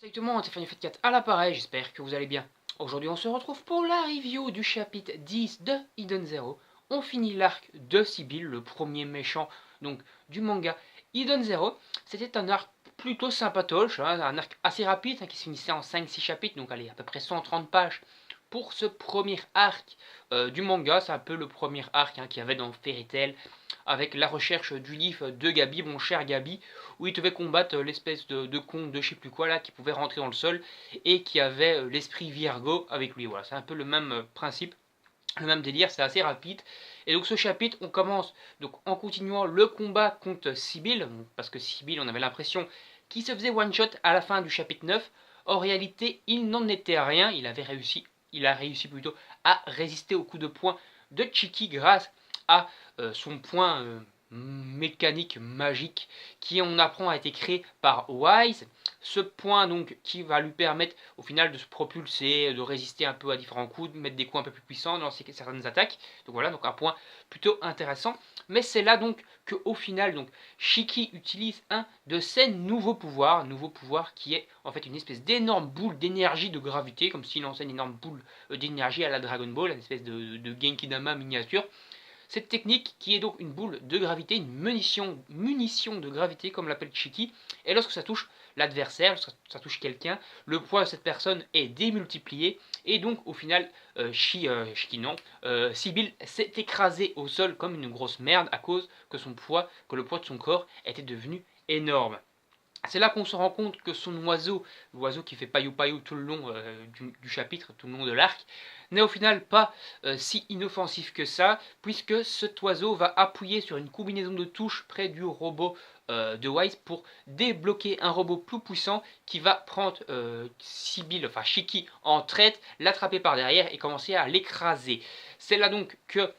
Exactement, Stéphanie Fat 4 à l'appareil, j'espère que vous allez bien. Aujourd'hui on se retrouve pour la review du chapitre 10 de Hidden Zero. On finit l'arc de Sibyl, le premier méchant donc du manga Hidden Zero. C'était un arc plutôt sympatoche, un arc assez rapide qui se finissait en 5-6 chapitres, donc allez, à peu près 130 pages pour ce premier arc du manga. C'est un peu le premier arc qu'il y avait dans Fairy Tail, avec la recherche du livre de Gabi, mon cher Gabi, où il devait combattre l'espèce de conte de je sais plus quoi là, qui pouvait rentrer dans le sol, et qui avait l'esprit Virgo avec lui. Voilà, c'est un peu le même principe, le même délire, c'est assez rapide. Et donc ce chapitre, on commence donc en continuant le combat contre Sibyl, parce que Sibyl, on avait l'impression qu'il se faisait one-shot à la fin du chapitre 9. En réalité, il n'en était rien, il a réussi plutôt à résister au coup de poing de Chiki grâce à son point mécanique magique qui, on apprend, a été créé par Wise. Ce point donc qui va lui permettre au final de se propulser, de résister un peu à différents coups, de mettre des coups un peu plus puissants dans certaines attaques. Donc voilà, donc un point plutôt intéressant. Mais c'est là donc que au final donc Shiki utilise un de ses nouveaux pouvoirs qui est en fait une espèce d'énorme boule d'énergie de gravité, comme s'il lançait une énorme boule d'énergie à la Dragon Ball, une espèce de Genki Dama miniature. Cette technique, qui est donc une boule de gravité, une munition de gravité, comme l'appelle Chiki, et lorsque ça touche l'adversaire, lorsque ça touche quelqu'un, le poids de cette personne est démultiplié, et donc au final, Sibyl s'est écrasée au sol comme une grosse merde à cause que le poids de son corps était devenu énorme. C'est là qu'on se rend compte que son oiseau, l'oiseau qui fait paillou paillou tout le long du chapitre, tout le long de l'arc, n'est au final pas si inoffensif que ça, puisque cet oiseau va appuyer sur une combinaison de touches près du robot de Wise pour débloquer un robot plus puissant qui va prendre Sibyl, enfin Shiki en traite, l'attraper par derrière et commencer à l'écraser. C'est là donc que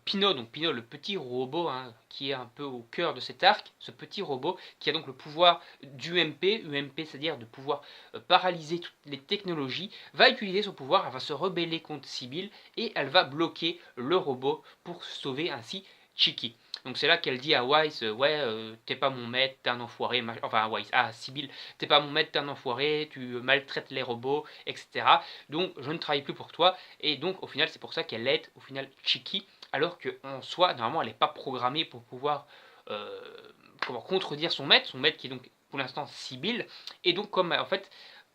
Pino, donc Pino le petit robot qui est un peu au cœur de cet arc, ce petit robot qui a donc le pouvoir d'UMP, UMP c'est-à-dire de pouvoir paralyser toutes les technologies, va utiliser son pouvoir, elle va se rebeller contre Sibyl et elle va bloquer le robot pour sauver ainsi Chiki. Donc c'est là qu'elle dit à Wise, ouais, t'es pas mon maître, t'es un enfoiré, enfin à Wise, à Sibyl, t'es pas mon maître, t'es un enfoiré, tu maltraites les robots, etc. Donc je ne travaille plus pour toi, et donc au final c'est pour ça qu'elle aide au final Chiki, alors qu'en soi, normalement, elle n'est pas programmée pour pouvoir euh, contredire son maître qui est donc pour l'instant Sibyl, et donc comme en fait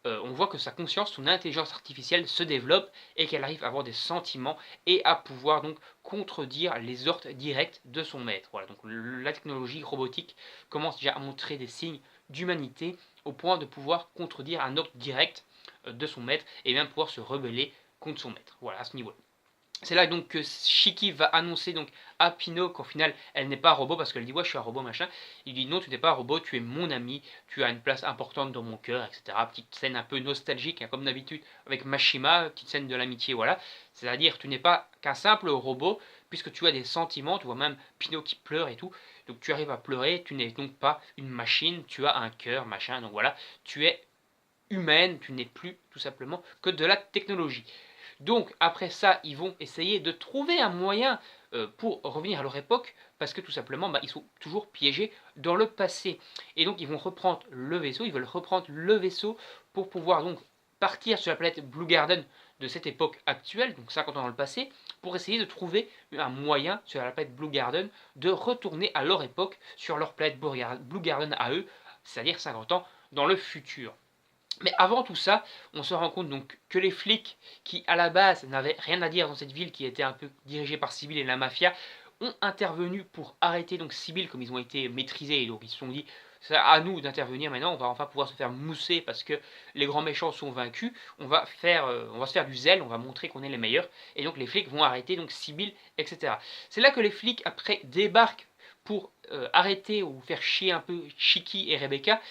on voit que sa conscience, son intelligence artificielle se développe et qu'elle arrive à avoir des sentiments et à pouvoir donc contredire les ordres directs de son maître. Voilà, donc la technologie robotique commence déjà à montrer des signes d'humanité au point de pouvoir contredire un ordre direct de son maître et même pouvoir se rebeller contre son maître. Voilà, à ce niveau-là. C'est là donc que Shiki va annoncer donc à Pino qu'au final elle n'est pas un robot, parce qu'elle dit ouais je suis un robot machin. Il dit non, tu n'es pas un robot, tu es mon ami, tu as une place importante dans mon cœur, etc. Petite scène un peu nostalgique comme d'habitude avec Mashima, petite scène de l'amitié, voilà. C'est-à-dire tu n'es pas qu'un simple robot puisque tu as des sentiments, tu vois même Pino qui pleure et tout. Donc tu arrives à pleurer, tu n'es donc pas une machine, tu as un cœur machin, donc voilà, tu es humaine, tu n'es plus tout simplement que de la technologie. Donc après ça, ils vont essayer de trouver un moyen pour revenir à leur époque, parce que tout simplement, ils sont toujours piégés dans le passé. Et donc ils vont reprendre le vaisseau, ils veulent reprendre le vaisseau pour pouvoir donc partir sur la planète Blue Garden de cette époque actuelle, donc 50 ans dans le passé, pour essayer de trouver un moyen sur la planète Blue Garden de retourner à leur époque sur leur planète Blue Garden à eux, c'est-à-dire 50 ans dans le futur. Mais avant tout ça, on se rend compte donc que les flics, qui à la base n'avaient rien à dire dans cette ville qui était un peu dirigée par Sibyl et la mafia, ont intervenu pour arrêter donc Sibyl, comme ils ont été maîtrisés, et donc ils se sont dit c'est à nous d'intervenir maintenant, on va enfin pouvoir se faire mousser parce que les grands méchants sont vaincus, on va se faire du zèle, on va montrer qu'on est les meilleurs, et donc les flics vont arrêter donc Sibyl, etc. C'est là que les flics après débarquent pour arrêter ou faire chier un peu Chiki et Rebecca.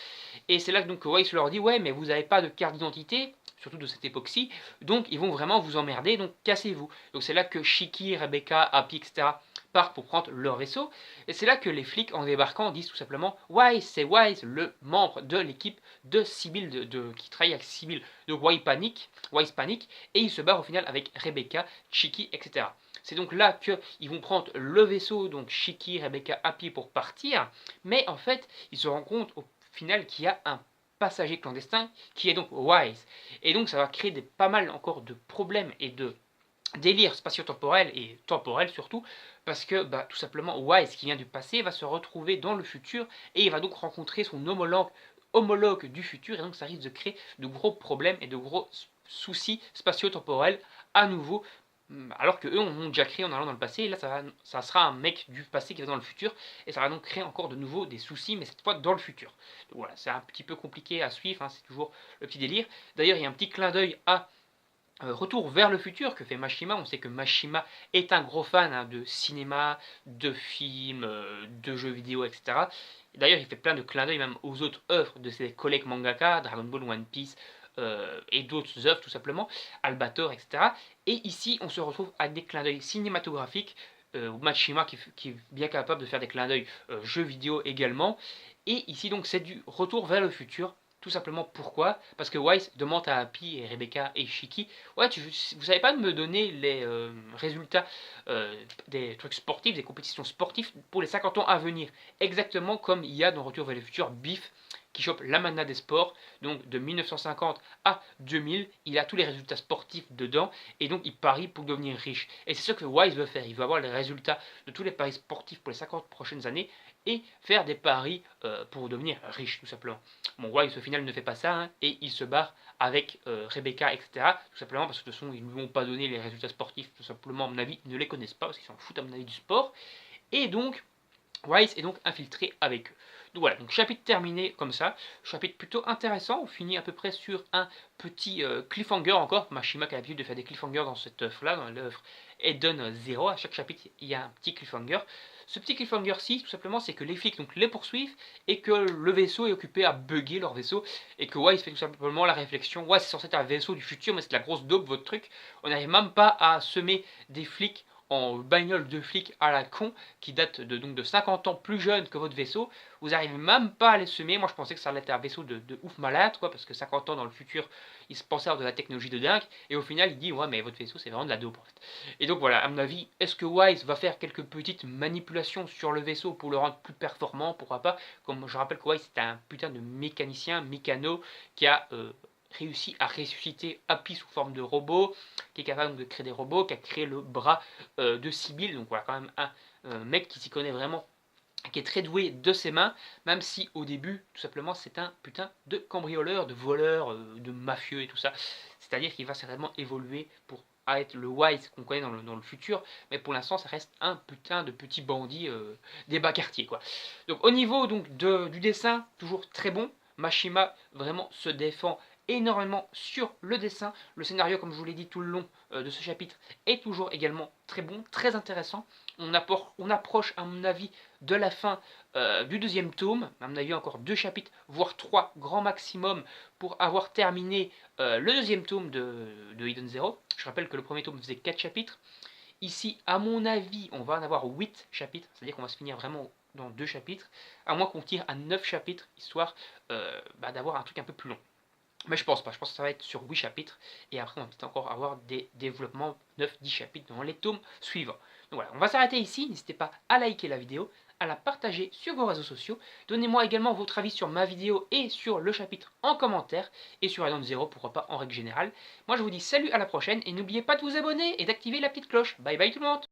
Et c'est là que donc Royce leur dit ouais mais vous n'avez pas de carte d'identité, surtout de cette époque-ci, donc ils vont vraiment vous emmerder, donc cassez-vous. Donc c'est là que Shiki, Rebecca, Happy, etc. partent pour prendre leur vaisseau, et c'est là que les flics en débarquant disent tout simplement Wise, c'est Wise, le membre de l'équipe de Sibyl, qui travaille avec Sibyl. Donc Wise panique, et il se barre au final avec Rebecca, Shiki, etc. C'est donc là qu'ils vont prendre le vaisseau, donc Shiki, Rebecca, Happy pour partir, mais en fait ils se rendent compte au final qu'il y a un passager clandestin qui est donc Wise. Et donc ça va créer pas mal encore de problèmes et de délire spatio-temporel et temporel surtout, parce que tout simplement Wise qui vient du passé va se retrouver dans le futur et il va donc rencontrer son homologue du futur, et donc ça risque de créer de gros problèmes et de gros soucis spatio-temporels à nouveau, alors que eux ont déjà créé en allant dans le passé, et là ça sera un mec du passé qui va dans le futur, et ça va donc créer encore de nouveau des soucis, mais cette fois dans le futur. Donc voilà, c'est un petit peu compliqué à suivre, hein, c'est toujours le petit délire. D'ailleurs, il y a un petit clin d'œil à Retour vers le futur que fait Mashima. On sait que Mashima est un gros fan, hein, de cinéma, de films, de jeux vidéo, etc. D'ailleurs, il fait plein de clins d'œil même aux autres œuvres de ses collègues mangaka, Dragon Ball, One Piece, et d'autres œuvres tout simplement, Albator, etc. Et ici, on se retrouve à des clins d'œil cinématographiques, Mashima qui est bien capable de faire des clins d'œil jeux vidéo également. Et ici, donc, c'est du Retour vers le futur. Tout simplement pourquoi? Parce que Wise demande à Happy et Rebecca et Shiki, ouais, vous savez pas de me donner les résultats des trucs sportifs, des compétitions sportives pour les 50 ans à venir. Exactement comme il y a dans Retour vers le futur Biff qui chope l'Amana des sports, donc de 1950 à 2000, il a tous les résultats sportifs dedans, et donc il parie pour devenir riche. Et c'est ce que Wise veut faire, il veut avoir les résultats de tous les paris sportifs pour les 50 prochaines années, et faire des paris pour devenir riche, tout simplement. Bon, Wise au final ne fait pas ça, hein, et il se barre avec Rebecca, etc. Tout simplement parce que de toute façon, ils ne lui ont pas donné les résultats sportifs, tout simplement, à mon avis, ils ne les connaissent pas, parce qu'ils s'en foutent, à mon avis, du sport. Et donc, Wise est donc infiltré avec eux. Donc voilà, donc chapitre terminé comme ça, chapitre plutôt intéressant, on finit à peu près sur un petit cliffhanger encore, Mashima qui a l'habitude de faire des cliffhangers dans cette œuvre-là, dans l'œuvre Eden Zero, à chaque chapitre il y a un petit cliffhanger. Ce petit cliffhanger-ci, tout simplement, c'est que les flics donc les poursuivent et que le vaisseau est occupé à bugger leur vaisseau et que Wise fait tout simplement la réflexion, ouais c'est censé être un vaisseau du futur mais c'est de la grosse dope votre truc, on n'arrive même pas à semer des flics en bagnole de flic à la con qui date donc de 50 ans plus jeune que votre vaisseau, vous n'arrivez même pas à les semer. Moi je pensais que ça allait être un vaisseau de ouf malade, quoi, parce que 50 ans dans le futur, il se pensait avoir de la technologie de dingue, et au final il dit ouais mais votre vaisseau c'est vraiment de la dope en fait. Et donc voilà, à mon avis, est-ce que Wise va faire quelques petites manipulations sur le vaisseau pour le rendre plus performant, pourquoi pas, comme je rappelle que Wise c'est un putain de mécanicien, mécano, qui a réussi à ressusciter Happy sous forme de robot, qui est capable de créer des robots, qui a créé le bras de Sibyl, donc voilà quand même un mec qui s'y connaît vraiment, qui est très doué de ses mains, même si au début, tout simplement, c'est un putain de cambrioleur, de voleur, de mafieux et tout ça. C'est-à-dire qu'il va certainement évoluer pour être le Wise qu'on connaît dans le futur, mais pour l'instant, ça reste un putain de petit bandit des bas quartiers, quoi. Donc au niveau donc, du dessin, toujours très bon. Mashima vraiment se défend énormément sur le dessin. Le scénario, comme je vous l'ai dit tout le long de ce chapitre, est toujours également très bon, très intéressant. On approche, à mon avis, de la fin du deuxième tome. À mon avis, encore 2 chapitres, voire 3 grand maximum pour avoir terminé le deuxième tome de Hidden Zero. Je rappelle que le premier tome faisait 4 chapitres. Ici, à mon avis, on va en avoir 8 chapitres, c'est-à-dire qu'on va se finir vraiment dans 2 chapitres, à moins qu'on tire à 9 chapitres, histoire d'avoir un truc un peu plus long. Mais je pense pas, je pense que ça va être sur 8 chapitres, et après on va peut-être encore avoir des développements 9-10 chapitres dans les tomes suivants. Donc voilà, on va s'arrêter ici, n'hésitez pas à liker la vidéo, à la partager sur vos réseaux sociaux, donnez-moi également votre avis sur ma vidéo et sur le chapitre en commentaire, et sur Eden Zero, pourquoi pas en règle générale. Moi je vous dis salut, à la prochaine, et n'oubliez pas de vous abonner et d'activer la petite cloche. Bye bye tout le monde.